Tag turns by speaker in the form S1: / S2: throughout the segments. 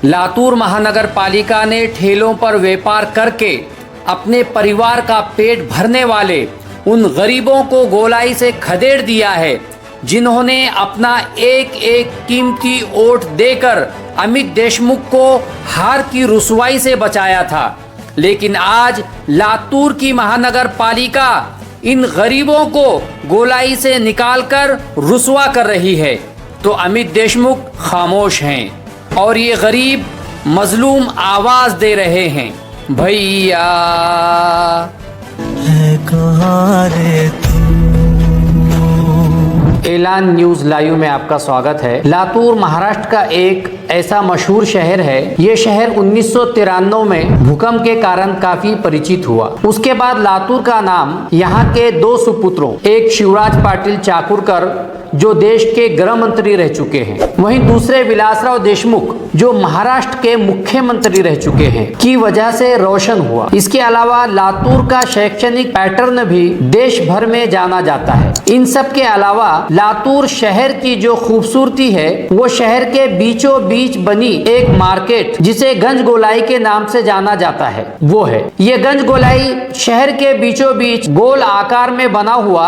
S1: लातूर महानगर पालिका ने ठेलों पर व्यापार करके अपने परिवार का पेट भरने वाले उन गरीबों को गोलाई से खदेड़ दिया है, जिन्होंने अपना एक एक कीमती वोट देकर अमित देशमुख को हार की रुसवाई से बचाया था। लेकिन आज लातूर की महानगर पालिका इन गरीबों को गोलाई से निकालकर रुसवा कर रही है, तो अमित देशमुख खामोश हैं और ये गरीब मजलूम आवाज दे रहे हैं, भैया कहाँ रे तू। ऐलान न्यूज लाइव में आपका स्वागत है। लातूर महाराष्ट्र का एक ऐसा मशहूर शहर है। ये शहर 1993 में भूकंप के कारण काफी परिचित हुआ। उसके बाद लातूर का नाम यहाँ के दो सुपुत्रों, एक शिवराज पाटिल चाकूरकर जो देश के गृह मंत्री रह चुके हैं, वहीं दूसरे विलासराव देशमुख जो महाराष्ट्र के मुख्यमंत्री रह चुके हैं, की वजह से रोशन हुआ। इसके अलावा लातूर का शैक्षणिक पैटर्न भी देश भर में जाना जाता है। इन सब के अलावा लातूर शहर की जो खूबसूरती है वो शहर के बीचों बीच बनी एक मार्केट जिसे गंज गोलाई के नाम से जाना जाता है वो है। ये गंज गोलाई शहर के बीचों बीच गोल आकार में बना हुआ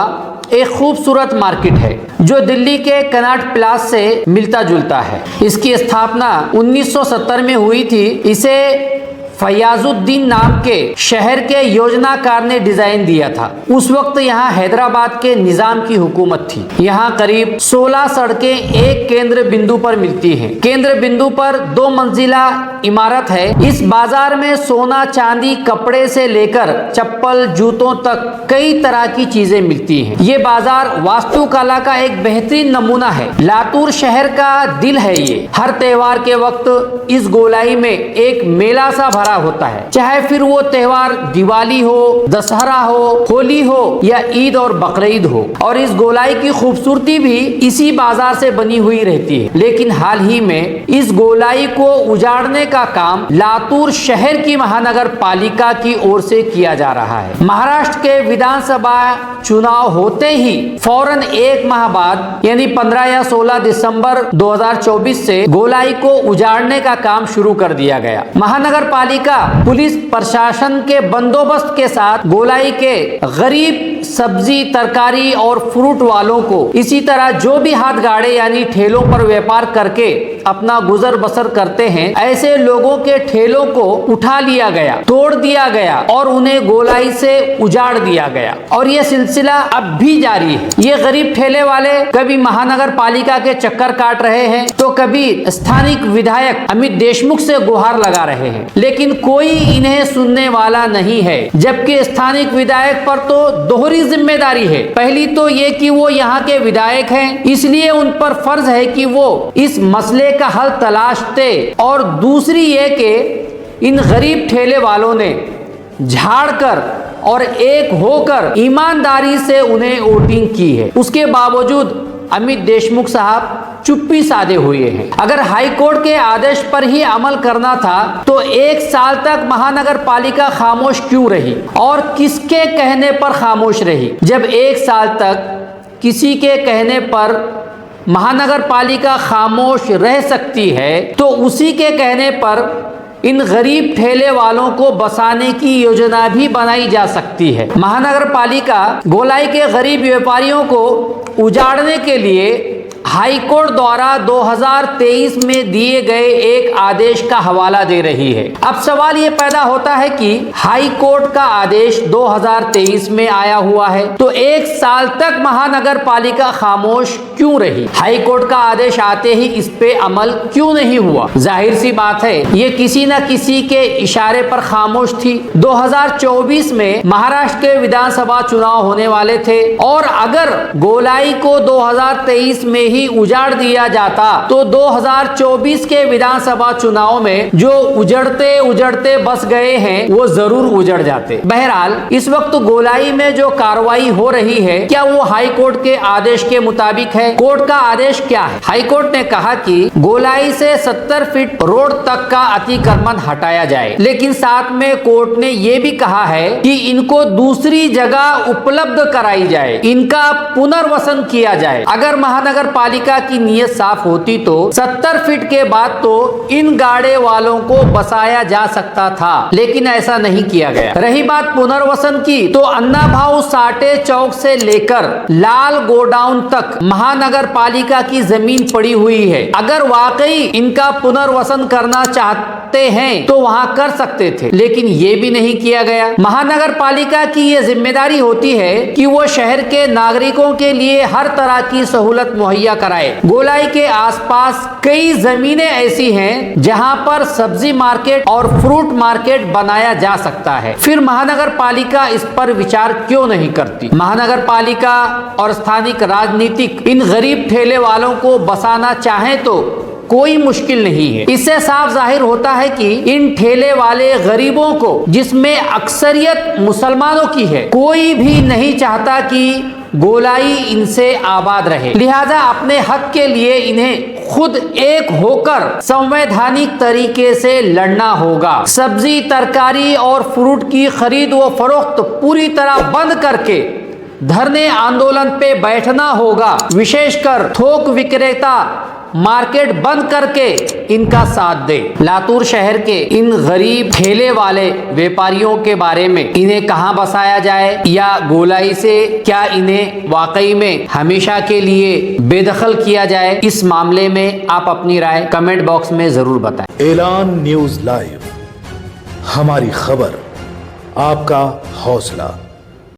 S1: एक खूबसूरत मार्केट है जो दिल्ली के कनॉट प्लाजा से मिलता जुलता है। इसकी स्थापना 1970 में हुई थी। इसे फयाजुद्दीन नाम के शहर के योजनाकार ने डिजाइन दिया था। उस वक्त यहाँ हैदराबाद के निजाम की हुकूमत थी। यहाँ करीब 16 सड़कें एक केंद्र बिंदु पर मिलती हैं। केंद्र बिंदु पर 2 मंजिला इमारत है। इस बाजार में सोना चांदी कपड़े से लेकर चप्पल जूतों तक कई तरह की चीजें मिलती हैं। ये बाजार वास्तुकला का एक बेहतरीन नमूना है। लातूर शहर का दिल है ये। हर त्योहार के वक्त इस गोलाई में एक मेला सा भरा होता है, चाहे फिर वो त्योहार दिवाली हो, दशहरा हो, होली हो या ईद और बकरीद हो। और इस गोलाई की खूबसूरती भी इसी बाजार से बनी हुई रहती है। लेकिन हाल ही में इस गोलाई को उजाड़ने का काम लातूर शहर की महानगर पालिका की ओर से किया जा रहा है। महाराष्ट्र के विधानसभा चुनाव होते ही फौरन 1 माह बाद यानी 15 या 16 दिसंबर 2024 से गोलाई को उजाड़ने का काम शुरू कर दिया गया। महानगर पालिका पुलिस प्रशासन के बंदोबस्त के साथ गोलाई के गरीब सब्जी तरकारी और फ्रूट वालों को, इसी तरह जो भी हाथ गाड़े यानी ठेलों पर व्यापार करके अपना गुजर बसर करते हैं, ऐसे लोगों के ठेलों को उठा लिया गया, तोड़ दिया गया और उन्हें गोलाई से उजाड़ दिया गया। और ये सिलसिला अब भी जारी है। ये गरीब ठेले वाले कभी महानगर पालिका के चक्कर काट रहे हैं तो कभी स्थानिक विधायक अमित देशमुख से गुहार लगा रहे हैं, लेकिन कोई इन्हें सुनने वाला नहीं है। जबकि स्थानिक विधायक पर तो दोहरी जिम्मेदारी है। पहली तो ये कि वो यहाँ के विधायक हैं, इसलिए उन पर फर्ज है कि वो इस मसले का हल तलाशते, और दूसरी ये कि इन गरीब ठेले वालों ने झाड़कर और एक होकर ईमानदारी से उन्हें वोटिंग की है। उसके बावजूद अमित देशमुख साहब चुप्पी साधे हुए हैं। अगर हाई कोर्ट के आदेश पर ही अमल करना था तो 1 साल तक महानगर पालिका खामोश क्यों रही और किसके कहने पर खामोश रही? जब 1 साल तक किसी के कहने पर महानगर पालिका खामोश रह सकती है तो उसी के कहने पर इन गरीब ठेले वालों को बसाने की योजना भी बनाई जा सकती है। महानगर पालिका गोलाई के गरीब व्यापारियों को उजाड़ने के लिए हाई कोर्ट द्वारा 2023 में दिए गए एक आदेश का हवाला दे रही है। अब सवाल ये पैदा होता है कि हाई कोर्ट का आदेश 2023 में आया हुआ है तो 1 साल तक महानगर पालिका खामोश क्यों रही? हाई कोर्ट का आदेश आते ही इस पे अमल क्यों नहीं हुआ? जाहिर सी बात है ये किसी न किसी के इशारे पर खामोश थी। 2024 में महाराष्ट्र के विधानसभा चुनाव होने वाले थे और अगर गोलाई को 2023 में ही उजाड़ दिया जाता तो 2024 के विधानसभा चुनाव में जो उजड़ते उजड़ते बस गए हैं वो जरूर उजड़ जाते। बहरहाल इस वक्त गोलाई में जो कार्रवाई हो रही है क्या वो हाई कोर्ट के आदेश के मुताबिक है? कोर्ट का आदेश क्या है? हाई कोर्ट ने कहा कि गोलाई से 70 फीट रोड तक का अतिक्रमण हटाया जाए, लेकिन साथ में कोर्ट ने ये भी कहा है कि इनको दूसरी जगह उपलब्ध कराई जाए, इनका पुनर्वसन किया जाए। अगर महानगर पालिका की नीयत साफ होती तो 70 फीट के बाद तो इन गाड़े वालों को बसाया जा सकता था, लेकिन ऐसा नहीं किया गया। रही बात पुनर्वसन की, तो अन्ना भाऊ साटे चौक से लेकर लाल गोडाउन तक महानगर पालिका की जमीन पड़ी हुई है। अगर वाकई इनका पुनर्वसन करना चाहते हैं तो वहां कर सकते थे, लेकिन ये भी नहीं किया गया। महानगर पालिका की ये जिम्मेदारी होती है कि वो शहर के नागरिकों के लिए हर तरह की सहूलत मुहैया कराए। गोलाई के आसपास कई जमीनें ऐसी हैं जहां पर सब्जी मार्केट और फ्रूट मार्केट बनाया जा सकता है, फिर महानगर पालिका इस पर विचार क्यों नहीं करती? महानगर पालिका और स्थानिक राजनीतिक इन गरीब ठेले वालों को बसाना चाहें तो कोई मुश्किल नहीं है। इससे साफ जाहिर होता है कि इन ठेले वाले गरीबों को, जिसमें अक्सरियत मुसलमानों की है, कोई भी नहीं चाहता कि गोलाई इनसे आबाद रहे। लिहाजा अपने हक के लिए इन्हें खुद एक होकर संवैधानिक तरीके से लड़ना होगा। सब्जी, तरकारी और फ्रूट की खरीद व फरोख्त पूरी तरह बंद करके धरने आंदोलन पे बैठना होगा। विशेषकर थोक विक्रेता मार्केट बंद करके इनका साथ दे। लातूर शहर के इन गरीब ठेले वाले व्यापारियों के बारे में, इन्हें कहां बसाया जाए या गोलाई से क्या इन्हें वाकई में हमेशा के लिए बेदखल किया जाए, इस मामले में आप अपनी राय कमेंट बॉक्स में जरूर बताएं।
S2: ऐलान न्यूज़ लाइव, हमारी खबर, आपका हौसला।